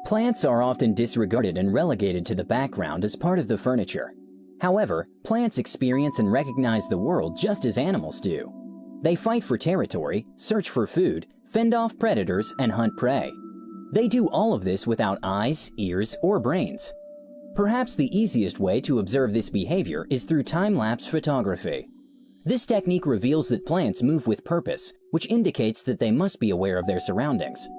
Plants are often disregarded and relegated to the background as part of the furniture. However, plants experience and recognize the world just as animals do. They fight for territory, search for food, fend off predators, and hunt prey. They do all of this without eyes, ears, or brains. Perhaps the easiest way to observe this behavior is through time-lapse photography. This technique reveals that plants move with purpose, which indicates that they must be aware of their surroundings.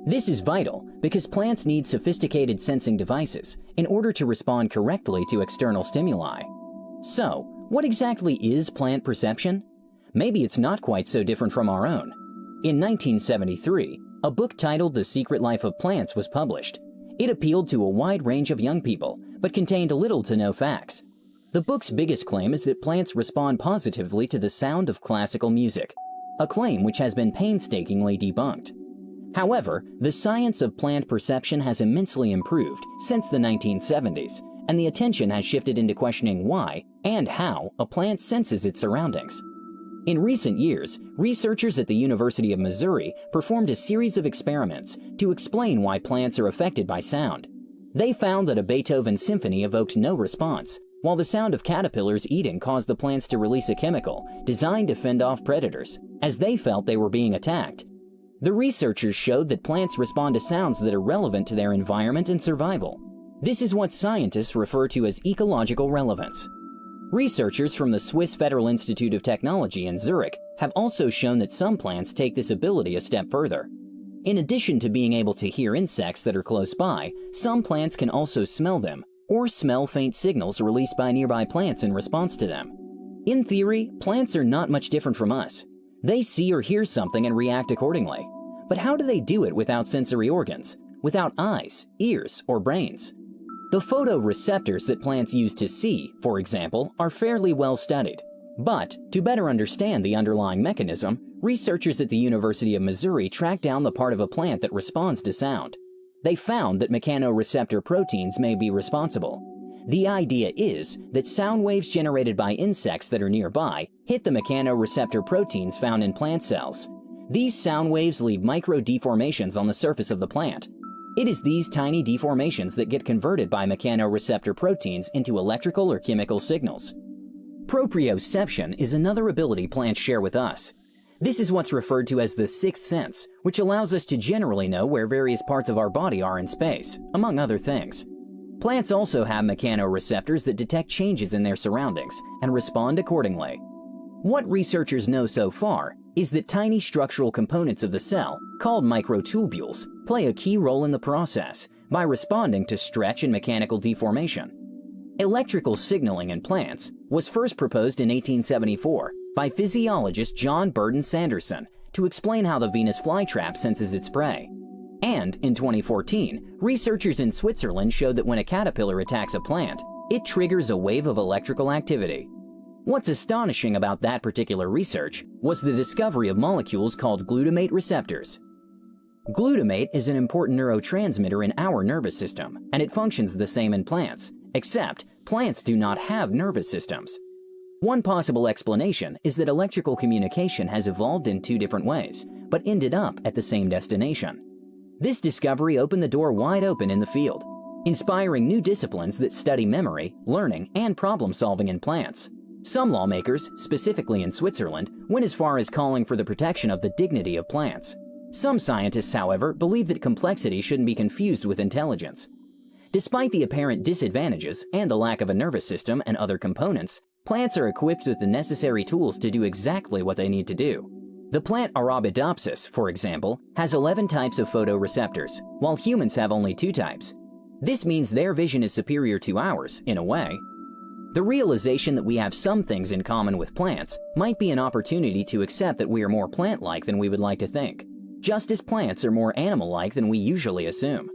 This is vital because plants need sophisticated sensing devices in order to respond correctly to external stimuli. So, what exactly is plant perception? Maybe it's not quite so different from our own. In 1973, a book titled The Secret Life of Plants was published. It appealed to a wide range of young people, but contained little to no facts. The book's biggest claim is that plants respond positively to the sound of classical music, a claim which has been painstakingly debunked. However, the science of plant perception has immensely improved since the 1970s, and the attention has shifted into questioning why and how a plant senses its surroundings. In recent years, researchers at the University of Missouri performed a series of experiments to explain why plants are affected by sound. They found that a Beethoven symphony evoked no response, while the sound of caterpillars eating caused the plants to release a chemical designed to fend off predators, as they felt they were being attacked. The researchers showed that plants respond to sounds that are relevant to their environment and survival. This is what scientists refer to as ecological relevance. Researchers from the Swiss Federal Institute of Technology in Zurich have also shown that some plants take this ability a step further. In addition to being able to hear insects that are close by, some plants can also smell them, or smell faint signals released by nearby plants in response to them. In theory, plants are not much different from us. They see or hear something and react accordingly. But how do they do it without sensory organs, without eyes, ears, or brains? The photoreceptors that plants use to see, for example, are fairly well studied. But to better understand the underlying mechanism, researchers at the University of Missouri tracked down the part of a plant that responds to sound. They found that mechanoreceptor proteins may be responsible. The idea is that sound waves generated by insects that are nearby hit the mechanoreceptor proteins found in plant cells. These sound waves leave micro deformations on the surface of the plant. It is these tiny deformations that get converted by mechanoreceptor proteins into electrical or chemical signals. Proprioception is another ability plants share with us. This is what's referred to as the sixth sense, which allows us to generally know where various parts of our body are in space, among other things. Plants also have mechanoreceptors that detect changes in their surroundings and respond accordingly. What researchers know so far is that tiny structural components of the cell, called microtubules, play a key role in the process by responding to stretch and mechanical deformation. Electrical signaling in plants was first proposed in 1874 by physiologist John Burton Sanderson to explain how the Venus flytrap senses its prey. And in 2014, researchers in Switzerland showed that when a caterpillar attacks a plant, it triggers a wave of electrical activity. What's astonishing about that particular research was the discovery of molecules called glutamate receptors. Glutamate is an important neurotransmitter in our nervous system, and it functions the same in plants, except plants do not have nervous systems. One possible explanation is that electrical communication has evolved in two different ways, but ended up at the same destination. This discovery opened the door wide open in the field, inspiring new disciplines that study memory, learning, and problem-solving in plants. Some lawmakers, specifically in Switzerland, went as far as calling for the protection of the dignity of plants. Some scientists, however, believe that complexity shouldn't be confused with intelligence. Despite the apparent disadvantages and the lack of a nervous system and other components, plants are equipped with the necessary tools to do exactly what they need to do. The plant Arabidopsis, for example, has 11 types of photoreceptors, while humans have only 2 types. This means their vision is superior to ours, in a way. The realization that we have some things in common with plants might be an opportunity to accept that we are more plant-like than we would like to think, just as plants are more animal-like than we usually assume.